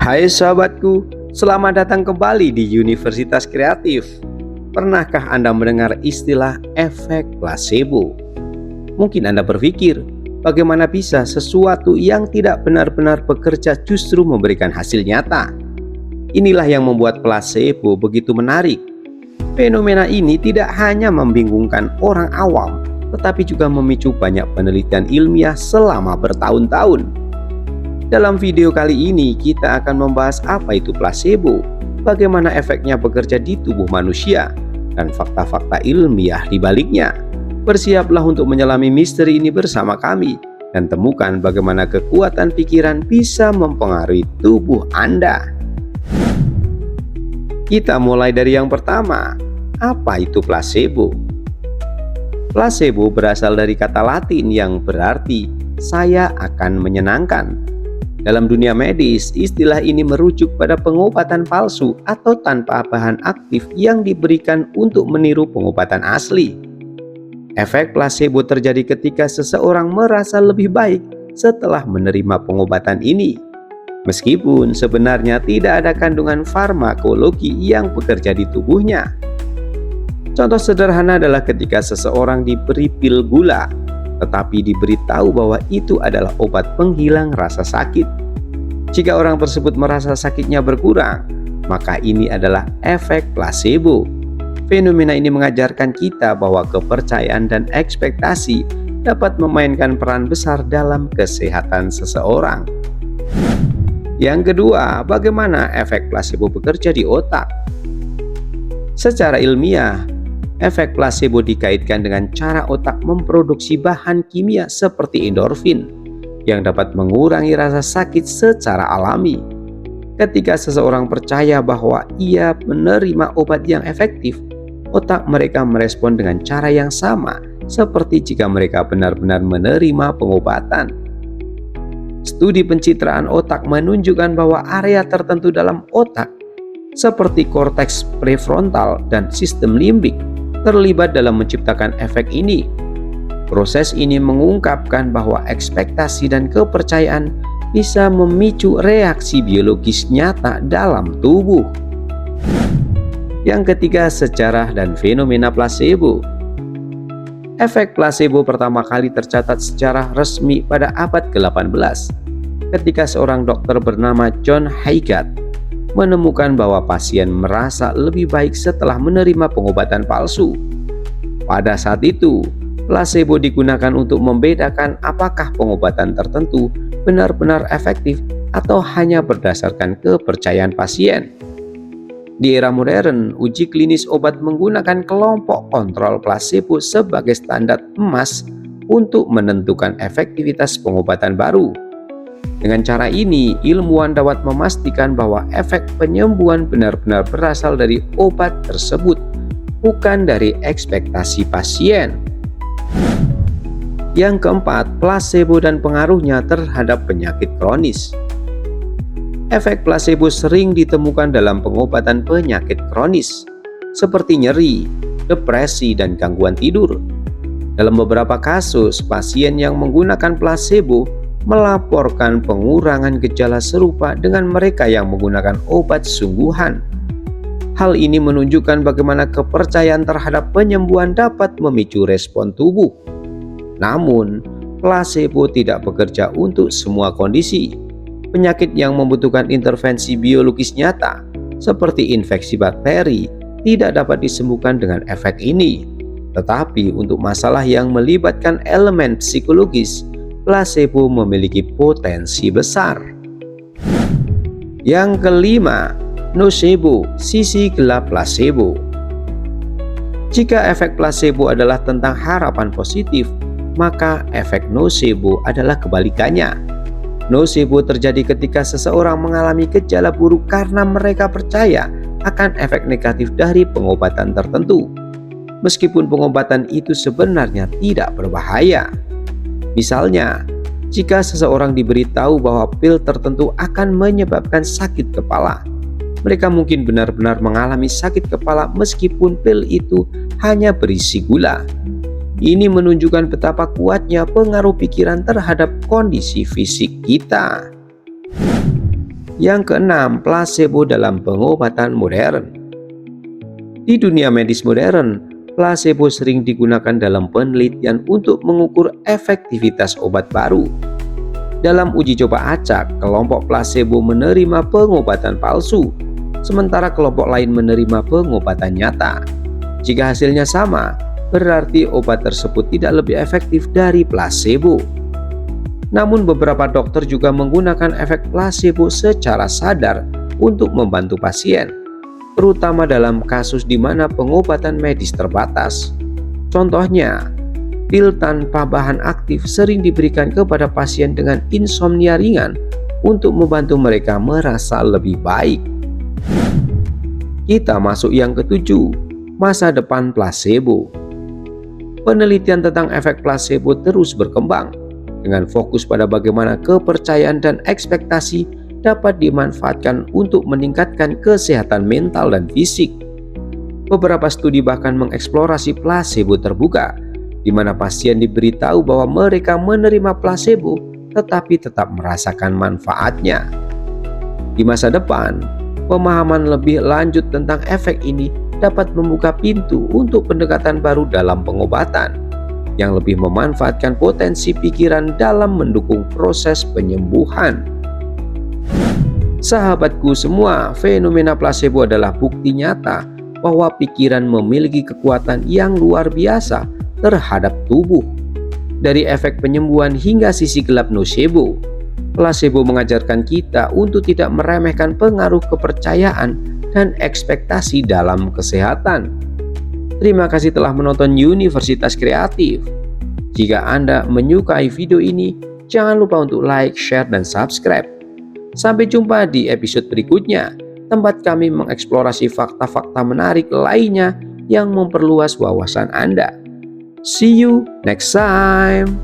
Hai sahabatku, selamat datang kembali di Universitas Kreatif. Pernahkah Anda mendengar istilah efek placebo? Mungkin Anda berpikir, bagaimana bisa sesuatu yang tidak benar-benar bekerja justru memberikan hasil nyata? Inilah yang membuat placebo begitu menarik. Fenomena ini tidak hanya membingungkan orang awam, tetapi juga memicu banyak penelitian ilmiah selama bertahun-tahun. Dalam video kali ini kita akan membahas apa itu placebo, bagaimana efeknya bekerja di tubuh manusia, dan fakta-fakta ilmiah di baliknya. Bersiaplah untuk menyelami misteri ini bersama kami dan temukan bagaimana kekuatan pikiran bisa mempengaruhi tubuh Anda. Kita mulai dari yang pertama. Apa itu placebo? Placebo berasal dari kata Latin yang berarti saya akan menyenangkan. Dalam dunia medis, istilah ini merujuk pada pengobatan palsu atau tanpa bahan aktif yang diberikan untuk meniru pengobatan asli. Efek placebo terjadi ketika seseorang merasa lebih baik setelah menerima pengobatan ini, meskipun sebenarnya tidak ada kandungan farmakologi yang bekerja di tubuhnya. Contoh sederhana adalah ketika seseorang diberi pil gula, tetapi diberitahu bahwa itu adalah obat penghilang rasa sakit. Jika orang tersebut merasa sakitnya berkurang, maka ini adalah efek placebo. Fenomena ini mengajarkan kita bahwa kepercayaan dan ekspektasi dapat memainkan peran besar dalam kesehatan seseorang. Yang kedua, bagaimana efek placebo bekerja di otak? Secara ilmiah, efek placebo dikaitkan dengan cara otak memproduksi bahan kimia seperti endorfin yang dapat mengurangi rasa sakit secara alami. Ketika seseorang percaya bahwa ia menerima obat yang efektif, otak mereka merespon dengan cara yang sama seperti jika mereka benar-benar menerima pengobatan. Studi pencitraan otak menunjukkan bahwa area tertentu dalam otak seperti korteks prefrontal dan sistem limbik terlibat dalam menciptakan efek ini. Proses ini mengungkapkan bahwa ekspektasi dan kepercayaan bisa memicu reaksi biologis nyata dalam tubuh. Yang ketiga, sejarah dan fenomena placebo. Efek placebo pertama kali tercatat secara resmi pada abad ke-18 ketika seorang dokter bernama John Haygat menemukan bahwa pasien merasa lebih baik setelah menerima pengobatan palsu. Pada saat itu, placebo digunakan untuk membedakan apakah pengobatan tertentu benar-benar efektif atau hanya berdasarkan kepercayaan pasien. Di era modern, uji klinis obat menggunakan kelompok kontrol placebo sebagai standar emas untuk menentukan efektivitas pengobatan baru. Dengan cara ini, ilmuwan dapat memastikan bahwa efek penyembuhan benar-benar berasal dari obat tersebut, bukan dari ekspektasi pasien. Yang keempat, placebo dan pengaruhnya terhadap penyakit kronis. Efek placebo sering ditemukan dalam pengobatan penyakit kronis, seperti nyeri, depresi, dan gangguan tidur. Dalam beberapa kasus, pasien yang menggunakan placebo melaporkan pengurangan gejala serupa dengan mereka yang menggunakan obat sungguhan. Hal ini menunjukkan bagaimana kepercayaan terhadap penyembuhan dapat memicu respon tubuh. Namun, placebo tidak bekerja untuk semua kondisi. Penyakit yang membutuhkan intervensi biologis nyata, seperti infeksi bakteri, tidak dapat disembuhkan dengan efek ini. Tetapi untuk masalah yang melibatkan elemen psikologis, placebo memiliki potensi besar. Yang kelima, nocebo, sisi gelap placebo. Jika efek placebo adalah tentang harapan positif, maka efek nocebo adalah kebalikannya. Nocebo terjadi ketika seseorang mengalami gejala buruk karena mereka percaya akan efek negatif dari pengobatan tertentu, meskipun pengobatan itu sebenarnya tidak berbahaya. Misalnya, jika seseorang diberitahu bahwa pil tertentu akan menyebabkan sakit kepala, mereka mungkin benar-benar mengalami sakit kepala meskipun pil itu hanya berisi gula. Ini menunjukkan betapa kuatnya pengaruh pikiran terhadap kondisi fisik kita. Yang keenam, plasebo dalam pengobatan modern. Di dunia medis modern, plasebo sering digunakan dalam penelitian untuk mengukur efektivitas obat baru. Dalam uji coba acak, kelompok plasebo menerima pengobatan palsu, sementara kelompok lain menerima pengobatan nyata. Jika hasilnya sama, berarti obat tersebut tidak lebih efektif dari plasebo. Namun beberapa dokter juga menggunakan efek plasebo secara sadar untuk membantu pasien, terutama dalam kasus di mana pengobatan medis terbatas. Contohnya, pil tanpa bahan aktif sering diberikan kepada pasien dengan insomnia ringan untuk membantu mereka merasa lebih baik. Kita masuk yang ketujuh, masa depan plasebo. Penelitian tentang efek plasebo terus berkembang, dengan fokus pada bagaimana kepercayaan dan ekspektasi dapat dimanfaatkan untuk meningkatkan kesehatan mental dan fisik. Beberapa studi bahkan mengeksplorasi plasebo terbuka, di mana pasien diberitahu bahwa mereka menerima plasebo tetapi tetap merasakan manfaatnya. Di masa depan, pemahaman lebih lanjut tentang efek ini dapat membuka pintu untuk pendekatan baru dalam pengobatan yang lebih memanfaatkan potensi pikiran dalam mendukung proses penyembuhan. Sahabatku semua, fenomena plasebo adalah bukti nyata bahwa pikiran memiliki kekuatan yang luar biasa terhadap tubuh. Dari efek penyembuhan hingga sisi gelap nocebo, plasebo mengajarkan kita untuk tidak meremehkan pengaruh kepercayaan dan ekspektasi dalam kesehatan. Terima kasih telah menonton Universitas Kreatif. Jika Anda menyukai video ini, jangan lupa untuk like, share, dan subscribe. Sampai jumpa di episode berikutnya, tempat kami mengeksplorasi fakta-fakta menarik lainnya yang memperluas wawasan Anda. See you next time.